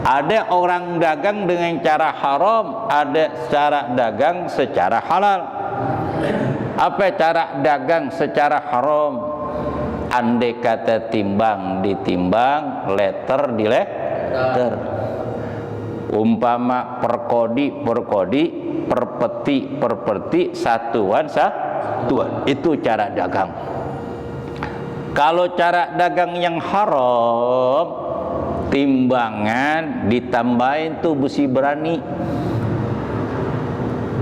Ada orang dagang dengan cara haram, ada cara dagang secara halal. Apa cara dagang secara haram? Andai kata timbang ditimbang, letter di letter. Umpama perkodi perkodi, perpeti perpeti, satuan satuan. Itu cara dagang. Kalau cara dagang yang haram, timbangan ditambahin tuh besi berani,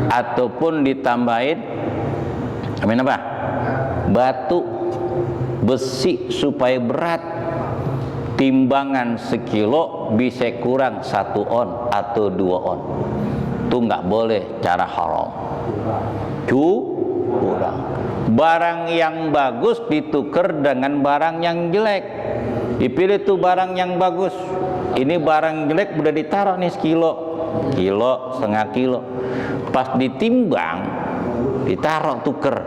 ataupun ditambahin apa? Batu, besi supaya berat. Timbangan sekilo bisa kurang 1 on atau 2 on. Itu nggak boleh, cara haram. Kurang. Barang yang bagus ditukar dengan barang yang jelek. Dipilih tuh barang yang bagus. Ini barang jelek udah ditaruh nih sekilo, kilo, setengah kilo. Pas ditimbang, ditaruh tuker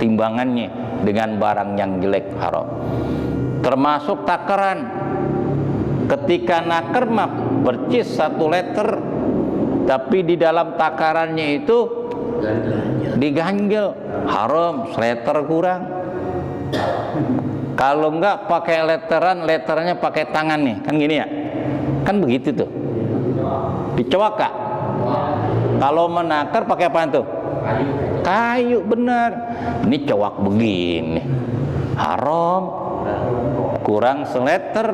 timbangannya dengan barang yang jelek, haram. Termasuk takaran. Ketika naker mah percis 1 liter, tapi di dalam takarannya itu diganjel, haram, 1 liter kurang. Kalau enggak pakai letteran, letternya pakai tangan nih, kan gini ya, kan begitu tuh, dicowak. Kalau menakar pakai apa tuh? Kayu, bener. Ini cowak begini, haram, kurang 1 liter.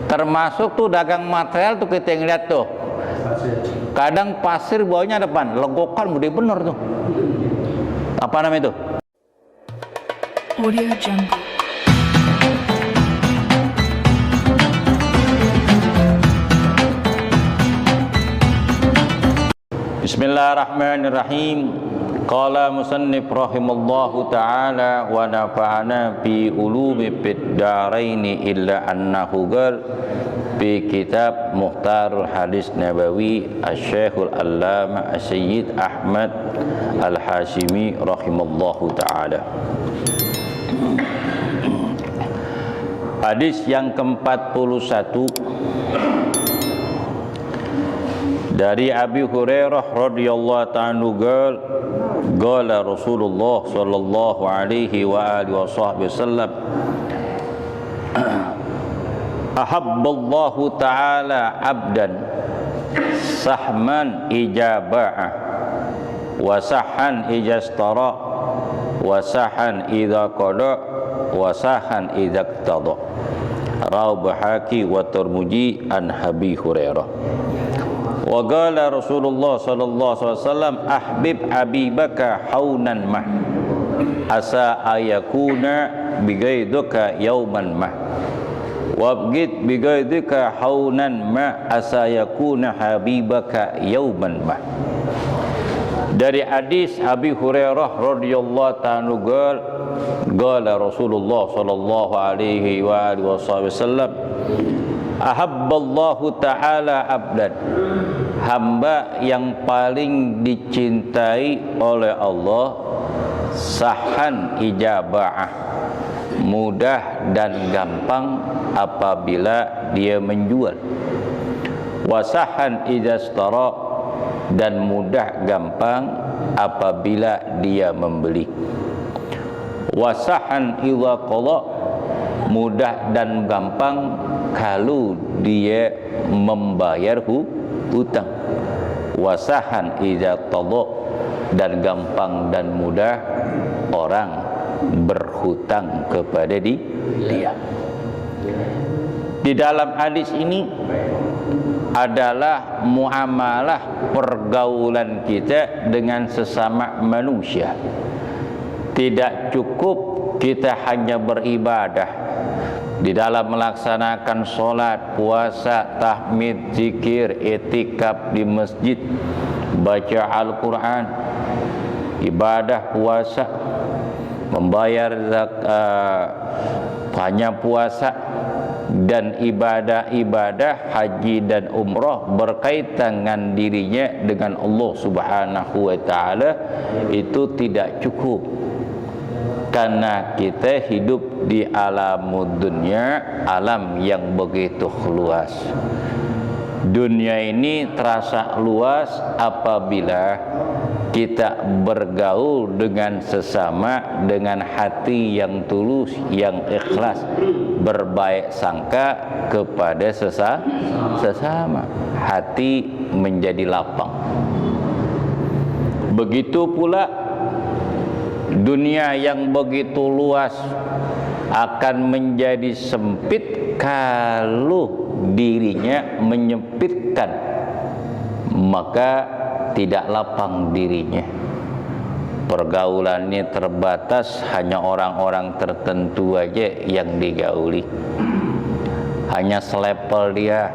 Termasuk tuh dagang material tuh, kita ngeliat tuh, kadang pasir bawahnya depan, legokan gede bener tuh. Apa namanya itu? Audio Jungle. Bismillahirrahmanirrahim. Qala musannif rahimallahu ta'ala wa nafa'ana bi ulumi fid daraini illa annahu qala fi kitab Mukhtarul Hadis Nabawi Asy-Syekhul Allamah Sayyid Ahmad Al-Hashimi rahimallahu ta'ala. Hadis yang ke-41 dari Abi Hurairah radhiyallahu ta'ala qala Rasulullah sallallahu alaihi wa alihi wasallam ahabballahu ta'ala abdan sahman ijaba'ah wa sahan ijastara wa sahan idza qada wa sahan idza qtada. Rawahu Bahaqi wa Tirmidzi an Abi Hurairah. Wa qala Rasulullah sallallahu alaihi wasallam ahbib habibaka haunan mah asa ayakuna bigaiduka yauman mah wabgid bigaidika haunan ma asa yakuna habibaka yauman mah. Dari hadis Abi Hurairah radhiyallahu ta'ala qala Rasulullah sallallahu alaihi wa alihi wasallam ahabballahu ta'ala abdan, hamba yang paling dicintai oleh Allah, sahan ijaba'ah, mudah dan gampang apabila dia menjual, wasahan ijastara, dan mudah gampang apabila dia membeli, wasahan idza qala, mudah dan gampang kalau dia membayar hutang, wasahan idza qada, dan gampang dan mudah orang berhutang kepada dia. Di dalam hadis ini adalah muamalah pergaulan kita dengan sesama manusia. Tidak cukup kita hanya beribadah di dalam melaksanakan sholat, puasa, tahmid, zikir, etikaf di masjid, baca Al-Quran, ibadah puasa, membayar zakat, hanya puasa, dan ibadah-ibadah haji dan umrah berkaitan dengan dirinya dengan Allah Subhanahu wa ta'ala, itu tidak cukup. karena kita hidup di alam dunia, alam yang begitu luas. Dunia ini terasa luas apabila kita bergaul dengan sesama dengan hati yang tulus, yang ikhlas, berbaik sangka kepada sesama. Hati menjadi lapang. Begitu pula dunia yang begitu luas akan menjadi sempit kalau dirinya menyempitkan, maka tidak lapang dirinya. Pergaulannya terbatas, hanya orang-orang tertentu aja yang digauli, hanya selevel dia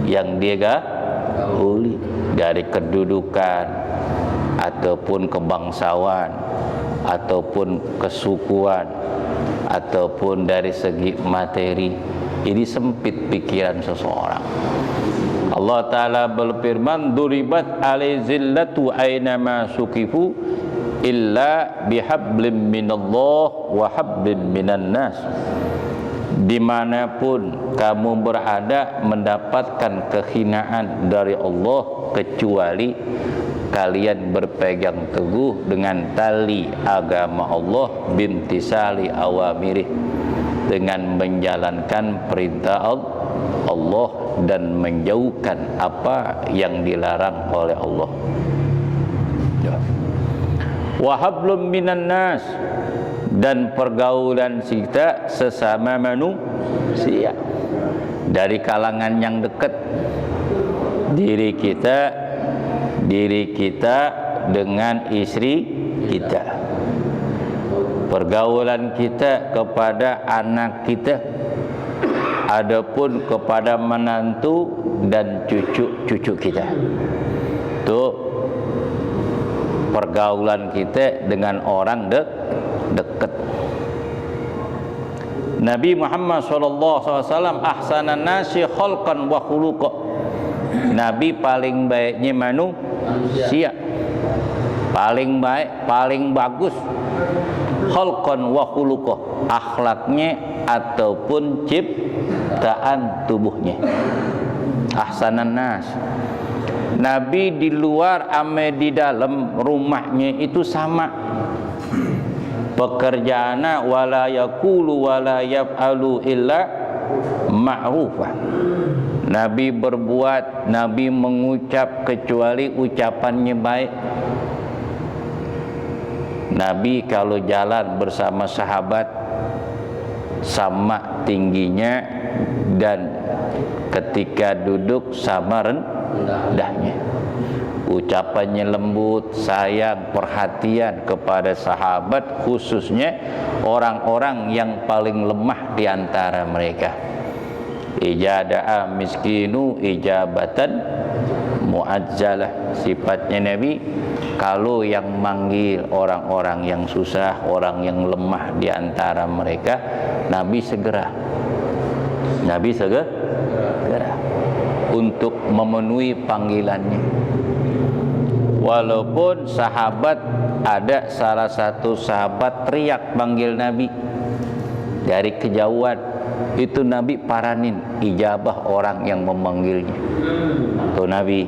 yang dia gauli, dari kedudukan ataupun kebangsawan ataupun kesukuan ataupun dari segi materi. Ini sempit pikiran seseorang. Allah Ta'ala berfirman, duribat alai zillatu aynama sukifu illa bihablim minallah wa hablim minan nas. Dimanapun kamu berada mendapatkan kehinaan dari Allah, kecuali kalian berpegang teguh dengan tali agama Allah, bimtisali awamirih, dengan menjalankan perintah Allah dan menjauhkan apa yang dilarang oleh Allah. Wa hablum minan nas, dan pergaulan kita sesama manusia dari kalangan yang dekat, diri kita dengan istri kita, pergaulan kita kepada anak kita, adapun kepada menantu dan cucu-cucu kita. Itu pergaulan kita dengan orang dekat. Nabi Muhammad SAW ahsanan nasi khalqan wa khuluqa. Nabi paling baiknya manusia, paling baik, paling bagus, khalqan wa khuluqa, akhlaknya ataupun ciptaan tubuhnya. Ahsanan nas. Nabi di luar ame di dalam rumahnya itu sama. Pekerjaana wala yaqulu wala yaf'alu illa ma'rufah. Nabi berbuat, Nabi mengucap kecuali ucapannya baik. Nabi kalau jalan bersama sahabat sama tingginya, dan ketika duduk sama rendahnya. Ucapannya lembut, sayang, perhatian kepada sahabat, khususnya orang-orang yang paling lemah di antara mereka. Ijada'a miskinu ijabatan mu'ajjalah. Sifatnya Nabi, kalau yang manggil orang-orang yang susah, orang yang lemah di antara mereka, Nabi segera untuk memenuhi panggilannya. Walaupun sahabat, ada salah satu sahabat teriak panggil Nabi dari kejauhan, itu Nabi paranin ijabah orang yang memanggilnya. Itu Nabi.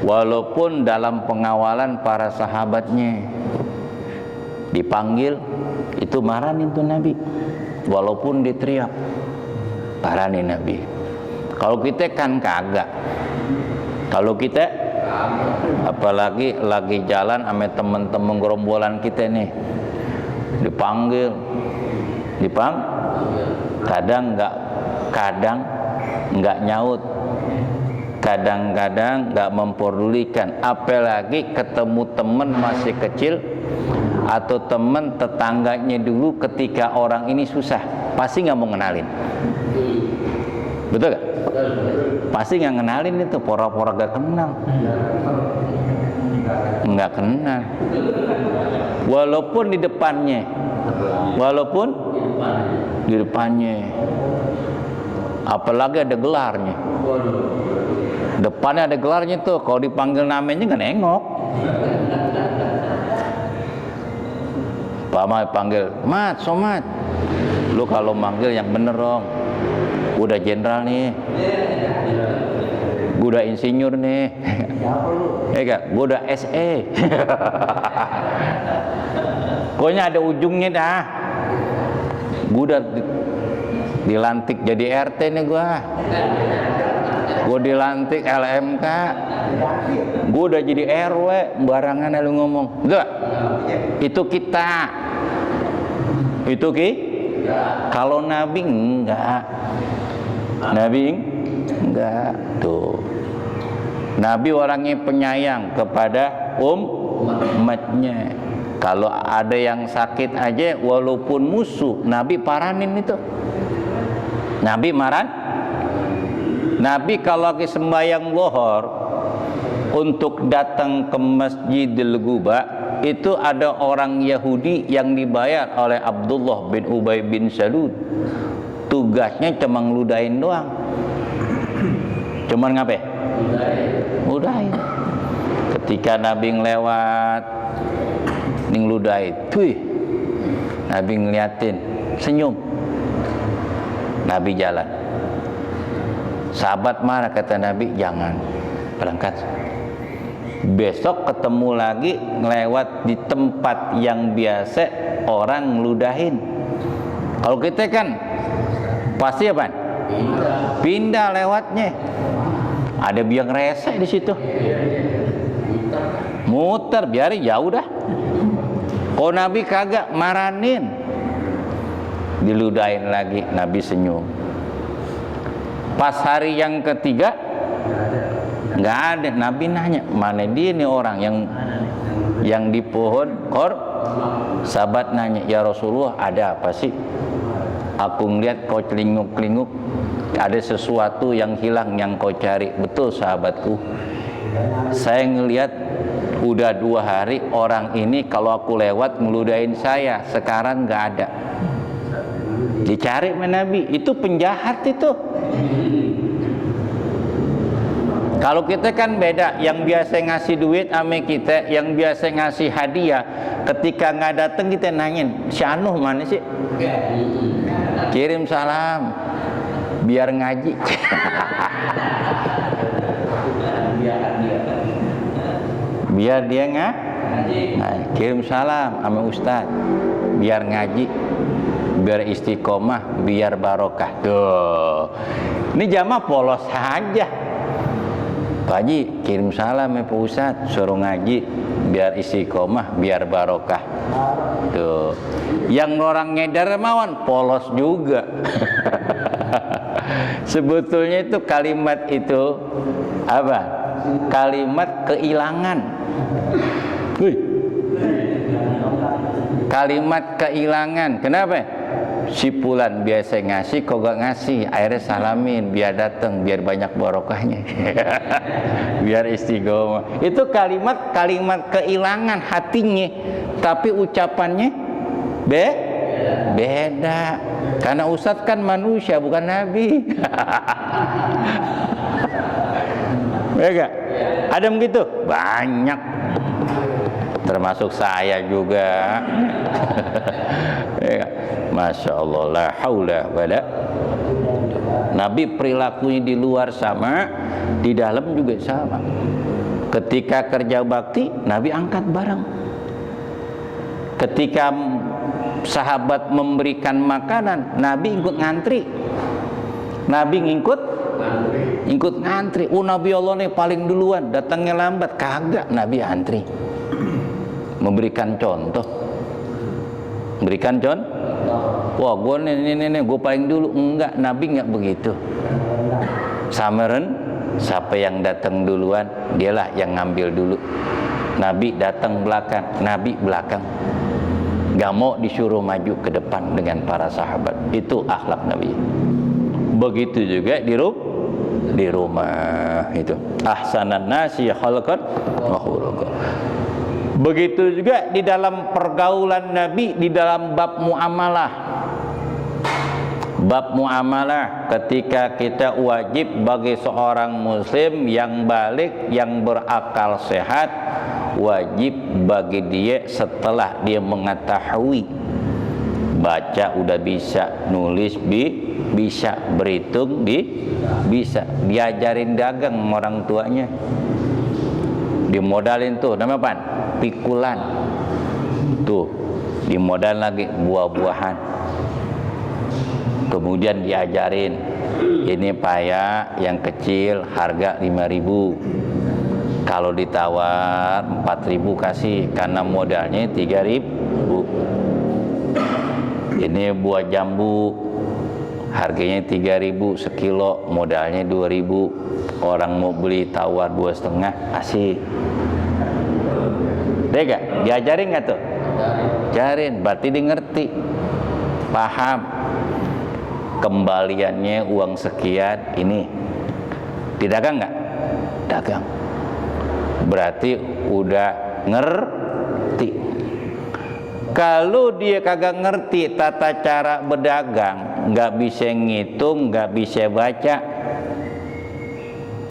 Walaupun dalam pengawalan para sahabatnya dipanggil, itu maranin tuh Nabi. Walaupun diteriak, paranin Nabi. Kalau kita kan kagak. Kalau kita apalagi lagi jalan sama teman-teman gerombolan kita nih, dipanggil, kadang nggak nyaut, kadang-kadang nggak memperdulikan. Apalagi ketemu teman masih kecil atau teman tetangganya dulu, ketika orang ini susah, pasti nggak mau ngenalin. Betul gak? Pasti nggak ngenalin, itu pora-pora gak kenal, nggak kenal. Walaupun di depannya, apalagi ada gelarnya. Depannya ada gelarnya tuh, kalau dipanggil namanya nggak nengok. Pama panggil, Mat, Somat. Lu kalau manggil yang bener dong. Gua udah jenderal nih. Gua udah insinyur nih. Gua udah SE. Pokoknya ada ujungnya dah. Gua udah dilantik jadi RT nih gua. Gua dilantik LMK. Gua udah jadi RW. Barangan lu ngomong. Enggak. Itu kita. Itu kalau Nabi enggak. Nabi enggak. Tuh. Nabi orangnya penyayang kepada umatnya. Kalau ada yang sakit aja walaupun musuh, Nabi paranin itu. Nabi maran. Nabi kalau lagi sembahyang lohor untuk datang ke Masjidil Quba, itu ada orang Yahudi yang dibayar oleh Abdullah bin Ubay bin Salul. Tugasnya cuma ngeludahin doang. Cuman ngapain? Ngeludahin. Ketika Nabi ngelewat, ngeludahin, tuh, Nabi ngeliatin, senyum. Nabi jalan. Sahabat marah, kata Nabi, jangan berangkat. Besok ketemu lagi ngelewat di tempat yang biasa orang ngeludahin. Kalau kita kan pasti apa? Pindah lewatnya. Ada biang rese di situ. Muter, biarin jauh dah. Oh, Nabi kagak, maranin. Diludahin lagi, Nabi senyum. Pas hari yang ketiga nggak ada. Nabi nanya, mana dia nih orang yang di pohon kor? Sahabat nanya, ya Rasulullah, ada apa sih? Aku ngeliat kau celinguk-celinguk, ada sesuatu yang hilang yang kau cari. Betul sahabatku, saya ngeliat udah 2 hari orang ini kalau aku lewat ngeludahin saya. Sekarang nggak ada. Dicari sama Nabi, itu penjahat itu. Kalau kita kan beda, yang biasa ngasih duit sama kita, yang biasa ngasih hadiah, ketika nggak datang kita nanyain, si Anuh mana sih? Kirim salam, biar ngaji. Biar dia kirim salam sama Ustadz, biar ngaji, biar istiqomah, biar barokah. Tuh, ini jamaah polos saja. Pak Haji, kirim salam ya Pak Ustadz, suruh ngaji, biar istiqomah, biar barokah. Tuh, yang orang ngedar mawan polos juga. Sebetulnya itu kalimat itu apa? Kalimat kehilangan. Kalimat kehilangan. Kenapa? Si Fulan biasa ngasih, kok gak ngasih, akhirnya salamin, biar datang, biar banyak barokahnya. Biar istiqomah. Itu kalimat kehilangan hatinya, tapi ucapannya beda. Karena Ustadz kan manusia, bukan Nabi. Ya gak? Ada begitu? Banyak. Termasuk saya juga. Ya, Masya Allah, la haula wala. Nabi perilakunya di luar sama, di dalam juga sama. Ketika kerja bakti, Nabi angkat barang. Ketika sahabat memberikan makanan, Nabi ikut ngantri. Nabi ikut ngantri. Oh, Nabi Allah nih paling duluan, datangnya lambat. Kagak, Nabi antri. Memberikan contoh. Memberikan contoh. Wah, gue gue paling dulu. Enggak, Nabi enggak begitu. Samaren, siapa yang datang duluan, dialah yang ngambil dulu. Nabi datang belakang, Nabi belakang. Gak mau disuruh maju ke depan dengan para sahabat. Itu akhlak Nabi. Begitu juga di rumah itu. Ahsanan nasi khalqan wa khuluqan. Begitu juga di dalam pergaulan Nabi, di dalam bab muamalah. Bab muamalah, ketika kita wajib bagi seorang muslim yang balik, yang berakal sehat, wajib bagi dia setelah dia mengetahui baca udah bisa, nulis bisa, berhitung bisa, diajarin dagang sama orang tuanya, dimodalin tuh namanya apa? Pikulan tuh, dimodal lagi buah-buahan, kemudian diajarin ini paya yang kecil harga 5.000, kalau ditawar 4.000 kasih karena modalnya 3.000. Ini buah jambu harganya 3.000 sekilo, modalnya 2.000, orang mau beli tawar 2,5 kasih. Dega, diajarin nggak tuh? Diajarin, berarti dia ngerti, paham. Kembaliannya uang sekian ini, didagang nggak? Dagang. Berarti udah ngerti. Kalau dia kagak ngerti tata cara berdagang, nggak bisa ngitung, nggak bisa baca,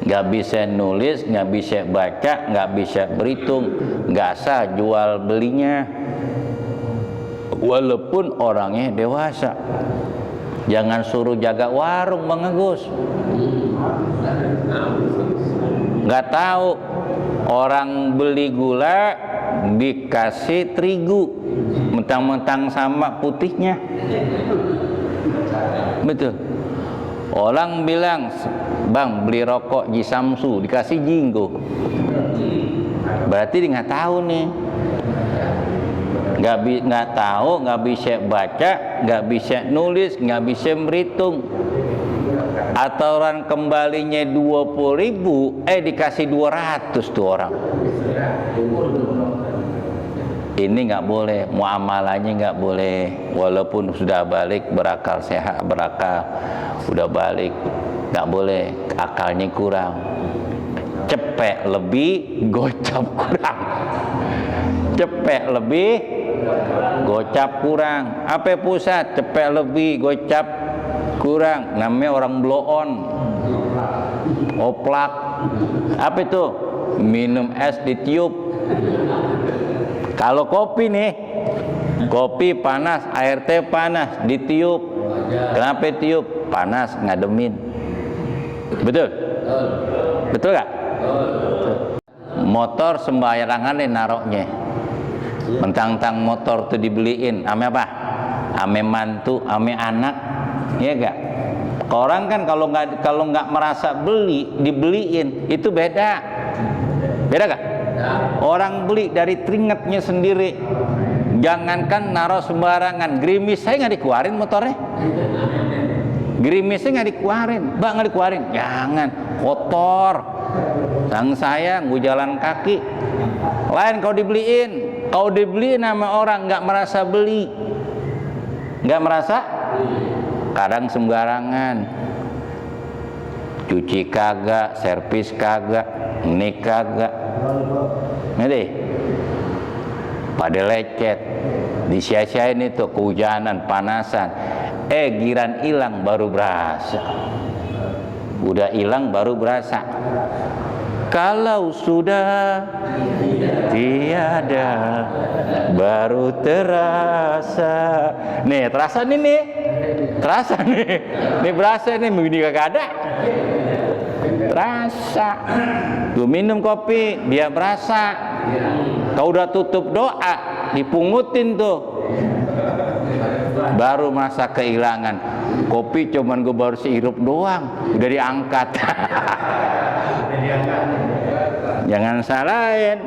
nggak bisa nulis, nggak bisa baca, nggak bisa berhitung, nggak sah jual belinya, walaupun orangnya dewasa. Jangan suruh jaga warung Bang Agus, nggak tahu orang beli gula dikasih terigu, mentang-mentang sama putihnya. Betul. Orang bilang, bang beli rokok Ji Samsu, dikasih Jinggo, berarti dia nggak tahu nih, nggak tahu, nggak bisa baca, nggak bisa nulis, nggak bisa berhitung. Atau orang kembalinya 20.000, dikasih 200 tuh orang. Ini nggak boleh, muamalahnya nggak boleh, walaupun sudah balik berakal sehat, berakal udah balik, nggak boleh, akalnya kurang. Cepet lebih, gocap kurang. Cepet lebih, gocap kurang. Apa pusat? Cepet lebih, gocap kurang. Namanya orang blow on, oplak. Apa itu? Minum es ditiup. Kalau kopi nih, kopi panas, air teh panas, ditiup. Kenapa tiup? Panas, ngademin. Betul? Betul gak? Motor sembarangan nih naroknya. Mentang-mentang motor tuh dibeliin, ame apa? Ame mantu, ame anak, ya gak? Orang kan kalau nggak merasa dibeliin, itu beda. Beda gak? Orang beli dari teringatnya sendiri. Jangankan naruh sembarangan, gerimis saya nggak dikeluarin motornya. Gerimisnya nggak dikeluarin, bang nggak dikeluarin. Jangan, kotor. Sang sayang, gue jalan kaki. Lain kau dibeliin sama orang nggak merasa beli, nggak merasa. Kadang sembarangan, cuci kagak, servis kagak, ini kagak. Nih pada lecet, disia-siain itu, kehujanan, panasan. Giran hilang baru berasa. Udah hilang baru berasa. Kalau sudah tiada baru terasa. Nih terasa nih. Terasa nih. Nih berasa nih, begini kagak ada. Terasa. Lu minum kopi, dia berasa. Kau udah tutup doa, dipungutin tuh, baru masa kehilangan. Kopi cuman gue baru sehirup doang, udah diangkat. Jangan salahin.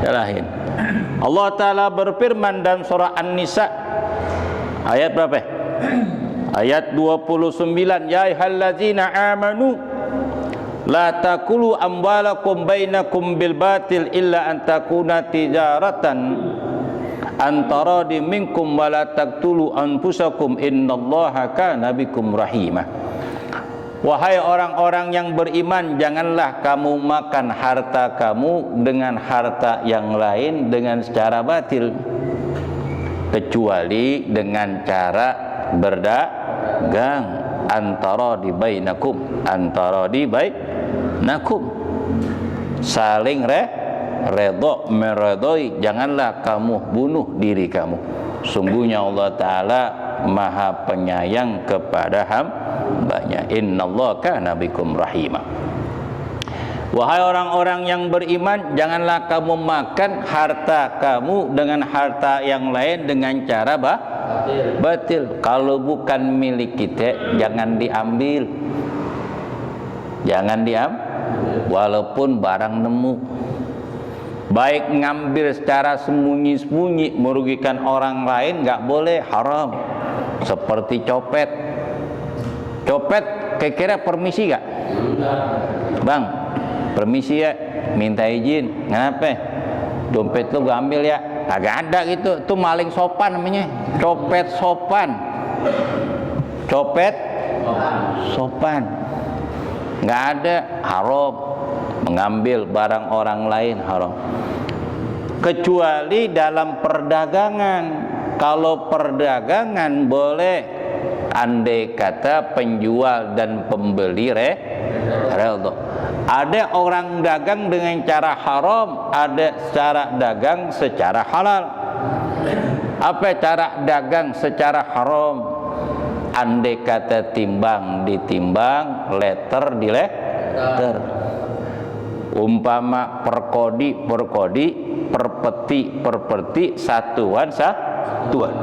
Salahin. Allah Ta'ala berfirman dalam surah An-Nisa ayat berapa? Ayat 29, ya ayyuhallazina amanu la takulu amwalakum bainakum bil batil illa an takuna tijaratan antara di minkum wa la taqtulu anfusakum innallaha kana bikum rahimah. Wahai orang-orang yang beriman, janganlah kamu makan harta kamu dengan harta yang lain dengan secara batil, kecuali dengan cara berdagang antara di bainakum, saling redho, meredoi, janganlah kamu bunuh diri kamu. Sungguhnya Allah Ta'ala Maha penyayang kepada hambanya. Innallaha kana bikum rahima. Wahai orang-orang yang beriman, janganlah kamu makan harta kamu dengan harta yang lain dengan cara batil. Kalau bukan milik kita, jangan diambil. Jangan diambil, walaupun barang nemu. Baik ngambil secara sembunyi-sembunyi merugikan orang lain, nggak boleh, haram. Seperti copet. Copet kira-kira permisi gak? Bang, permisi ya, minta izin. Kenapa? Dompet lu gue ambil ya. Agak ada gitu. Itu maling sopan namanya. Copet sopan. Copet sopan. Nggak ada, haram. Mengambil barang orang lain haram. Kecuali dalam perdagangan. Kalau perdagangan boleh, andai kata penjual dan pembeli redho. Ada orang dagang dengan cara haram, ada cara dagang secara halal. Apa cara dagang secara haram? Andai kata timbang ditimbang, letter di letter. Umpama perkodi, perpeti, satuan.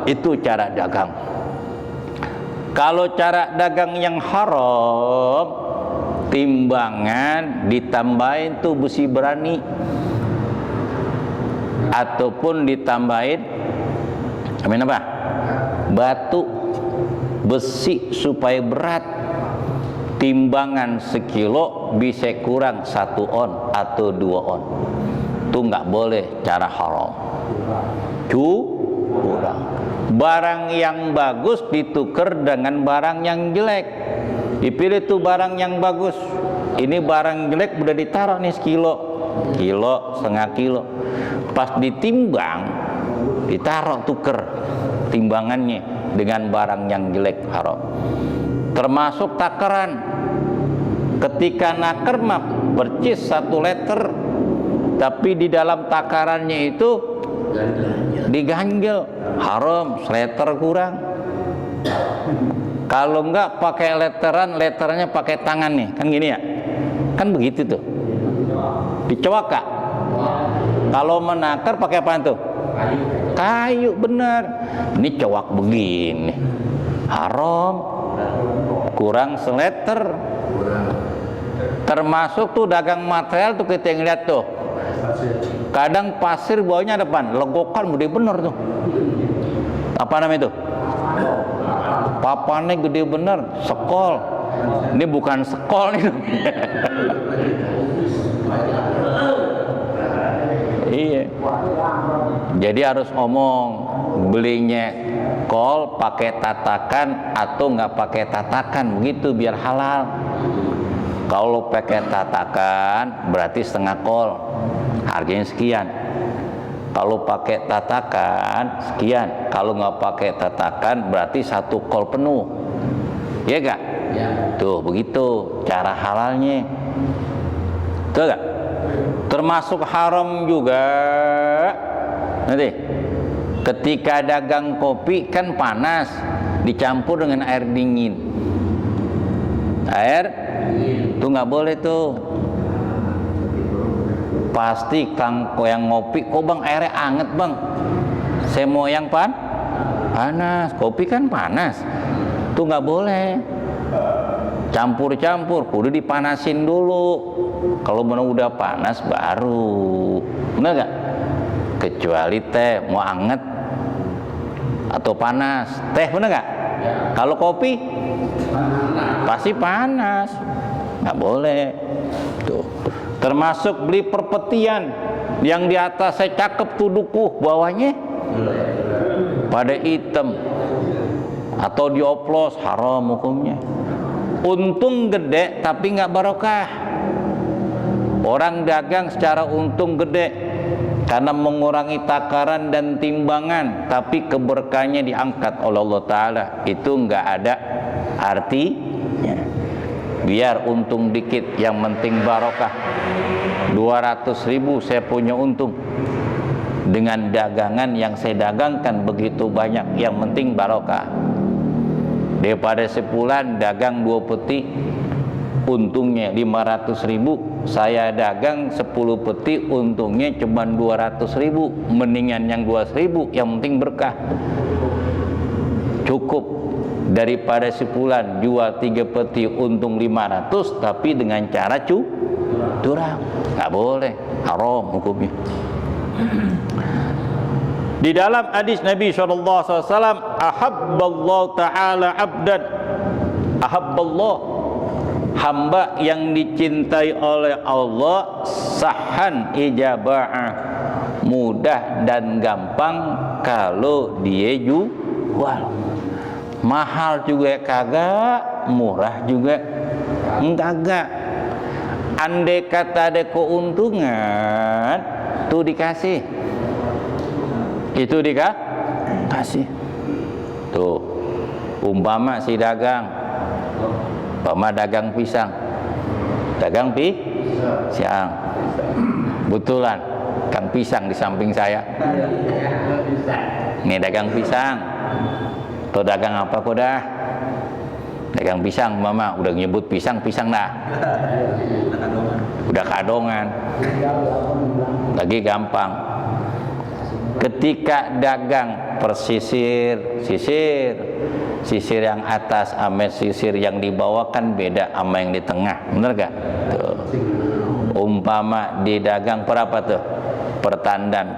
Itu cara dagang. Kalau cara dagang yang haram, timbangan ditambahin tuh besi berani, ataupun ditambahin apa? Batu, besi supaya berat. Timbangan sekilo bisa kurang 1 on atau 2 on. Itu nggak boleh, cara haram. Kurang. Barang yang bagus ditukar dengan barang yang jelek. Dipilih tuh barang yang bagus. Ini barang jelek udah ditaruh nih sekilo, setengah kilo. Pas ditimbang, ditaruh tuker timbangannya dengan barang yang jelek, haram. Termasuk takaran. Ketika naker mah percis 1 liter, tapi di dalam takarannya itu diganjel, haram, seliter kurang. Kalau enggak pakai letteran, letternya pakai tangan nih, kan gini ya, kan begitu tuh, dicowak. Kalau menakar pakai apa tuh? Kayu, bener. Ini cowak begini, haram, kurang seleter. Termasuk tuh dagang material tuh, kita ngeliat tuh, kadang pasir bawahnya depan, legokan gede bener tuh. Apa namanya itu? Papannya gede bener, sekol. Ini bukan sekol nih. Iya. Jadi harus omong, belinya kol pakai tatakan atau nggak pakai tatakan, begitu biar halal. Kalau pakai tatakan berarti setengah kol, harganya sekian. Kalau pakai tatakan sekian. Kalau nggak pakai tatakan berarti 1 kol penuh. Iya gak? Ya. Tuh begitu cara halalnya. Tuh gak? Termasuk haram juga. Nanti ketika dagang kopi kan panas, dicampur dengan air dingin. Air itu nggak boleh tuh. Pasti kang yang ngopi, kok bang airnya anget bang? Saya mau yang panas. Kopi kan panas, tuh nggak boleh. Campur-campur, kudu dipanasin dulu. Kalau benar udah panas baru, bener nggak? Kecuali teh mau anget atau panas, teh bener nggak? Ya. Kalau kopi pasti panas, nggak boleh. Tuh. Termasuk beli perpetian yang di atas saya cakep tuh dukuh, bawahnya pada hitam atau dioplos, haram hukumnya. Untung gede tapi nggak barokah. Orang dagang secara untung gede karena mengurangi takaran dan timbangan, tapi keberkahannya diangkat oleh Allah Ta'ala. Itu nggak ada artinya. biar untung dikit, yang penting barokah. 200.000 saya punya untung dengan dagangan yang saya dagangkan begitu banyak, yang penting barokah. Daripada sebulan dagang 2 peti, untungnya 500.000, saya dagang 10 peti, untungnya cuma 200.000, mendingan yang 200.000, yang penting berkah. Cukup daripada sebulan jual 3 peti untung 500, tapi dengan cara curang. Nggak boleh, haram hukumnya. Di dalam hadis Nabi SAW, ahabballahu ta'ala abdan, ahabballah, hamba yang dicintai oleh Allah, sahan ijaba'ah, mudah dan gampang kalau dia jual. Mahal juga kagak, murah juga kagak. Andai kata ada keuntungan, tuh dikasih, itu dikasih. Tuh, umpama si dagang, dagang pisang, pisang, betulan kang pisang di samping saya. Ini dagang pisang, tuh dagang apa kok dah? Dagang pisang, mama udah nyebut pisang dah, udah kadongan, lagi gampang. Ketika dagang persisir, sisir yang atas sama sisir yang di bawah kan beda sama yang di tengah, bener gak? Tuh. Umpama di dagang berapa tuh? Pertandan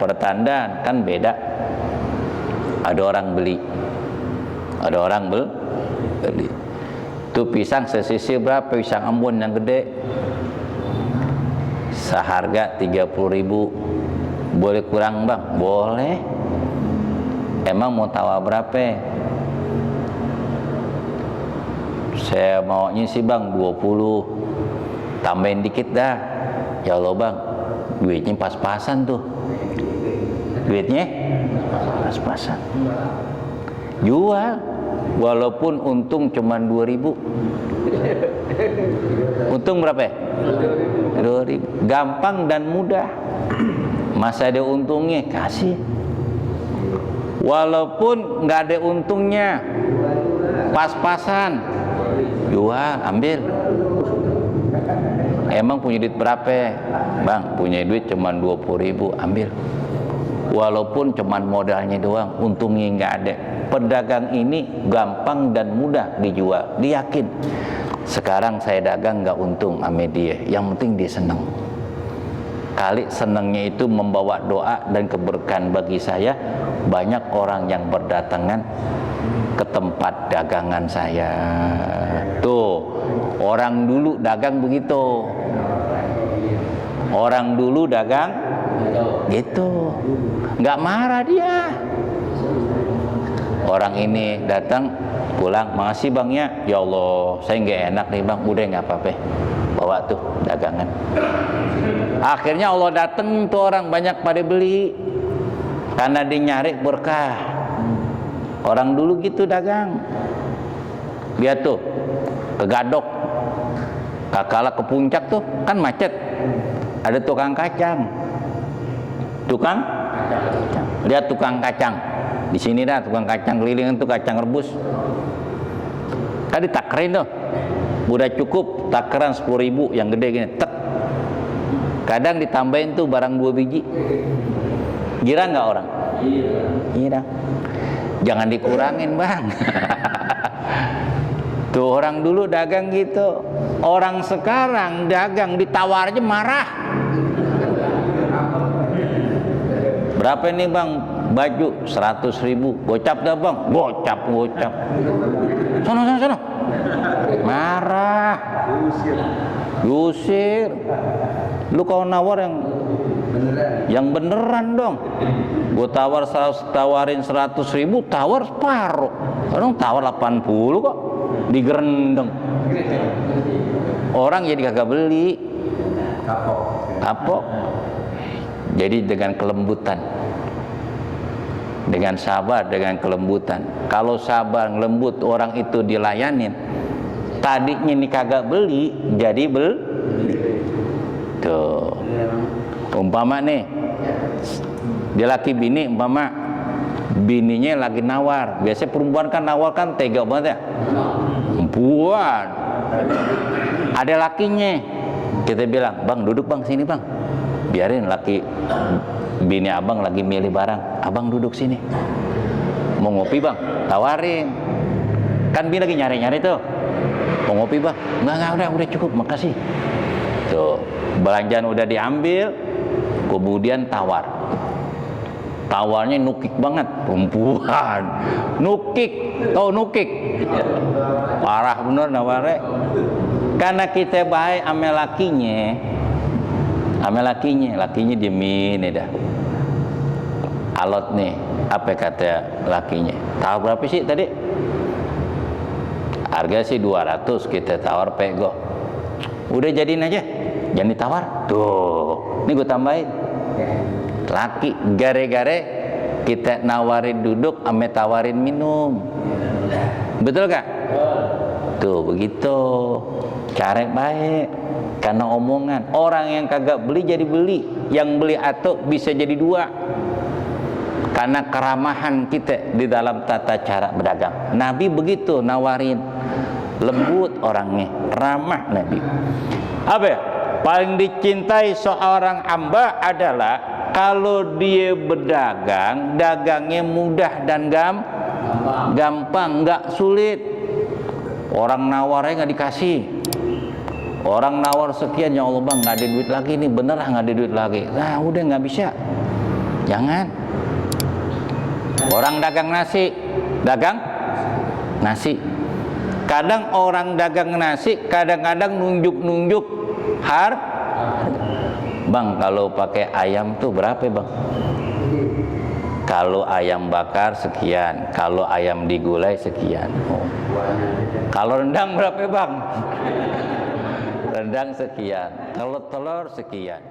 kan beda. Ada orang beli, ada orang beli. Tuh pisang sesisir berapa? Pisang Ambon yang gede, seharga 30.000. Boleh kurang bang? Boleh. Emang mau tawar berapa? Saya maunya sih bang 20, tambahin dikit dah. Ya Allah bang, duitnya pas-pasan tuh, duitnya pas-pasan. Jual, walaupun untung cuma 2.000. Untung berapa? 2.000. Gampang dan mudah. Masa ada untungnya, kasih. Walaupun nggak ada untungnya, pas-pasan, jual, ambil. Emang punya duit berapa? Bang, punya duit cuma 20.000, ambil. Walaupun cuma modalnya doang, untungnya nggak ada. Pedagang ini gampang dan mudah dijual, dia yakin. Sekarang saya dagang nggak untung sama dia, yang penting dia senang. Kali senangnya itu membawa doa dan keberkahan bagi saya. Banyak orang yang berdatangan ke tempat dagangan saya. Tuh, orang dulu dagang begitu. Orang dulu dagang gitu, nggak marah dia. Orang ini datang pulang, makasih bang ya Allah, saya nggak enak nih bang, udah nggak apa-apa, bawa tuh dagangan. Akhirnya Allah datang tuh orang banyak pada beli, karena dia nyari berkah. Orang dulu gitu dagang. Lihat tuh, ke Gadok, kakala ke puncak tuh kan macet, ada tukang kacang. Lihat tukang kacang. Di sini dah tukang kacang keliling itu kacang rebus. Tadi takrin tuh, udah cukup takaran 10.000 yang gede gini, tek. Kadang ditambahin tuh barang 2 biji. Gira nggak orang? Gira. Jangan dikurangin bang. Tuh orang dulu dagang gitu. Orang sekarang dagang ditawar aja marah. Berapa nih bang? Baju 100.000, gocap dah bang, gocap. Sono. Marah, diusir. Lu kalau nawar yang beneran dong. Gue tawarin 100.000, tawar separuh. Orang tawar 80 kok, digerendeng. Orang jadi kagak beli. Kapok. Jadi dengan kelembutan, dengan sabar, dengan kelembutan. Kalau sabar lembut, orang itu dilayanin, tadinya nih kagak beli jadi tuh. Umpama nih dia laki bini, umpama bininya lagi nawar. Biasanya perempuan kan nawar kan tega banget ya. Perempuan ada lakinya, kita bilang, bang duduk bang sini bang, biarin laki bini abang lagi milih barang, abang duduk sini, mau ngopi bang, tawarin. Kan bini lagi nyari-nyari tuh, mau ngopi bang, enggak udah cukup makasih. Tuh belanjaan udah diambil, kemudian tawarnya nukik banget, perempuan nukik, tau nukik parah bener nawarnya. Karena kita baik ame lakinya diemin dah. Alot nih, apa kata lakinya, tahu berapa sih tadi? Harga sih 200, kita tawar pego. Udah jadiin aja, jangan ditawar. Tuh, ini gue tambahin. Laki gare-gare kita nawarin duduk, ame tawarin minum. Betul gak? Tuh begitu. Cara baik. Karena omongan orang yang kagak beli jadi beli, yang beli atau bisa jadi dua. Karena keramahan kita di dalam tata cara berdagang. Nabi begitu nawarin, lembut orangnya, ramah Nabi. Apa ya? Paling dicintai seorang hamba adalah kalau dia berdagang, dagangnya mudah dan gampang, nggak sulit. Orang nawarnya nggak dikasih. Orang nawar sekian, ya Allah bang, nggak ada duit lagi nih, bener nggak ada duit lagi. Nah udah nggak bisa, jangan. Orang dagang nasi, kadang orang dagang nasi kadang-kadang nunjuk bang, kalau pakai ayam tuh berapa bang? Kalau ayam bakar sekian, kalau ayam digulai sekian. Oh. Kalau rendang berapa bang? Rendang sekian, kalau telur sekian.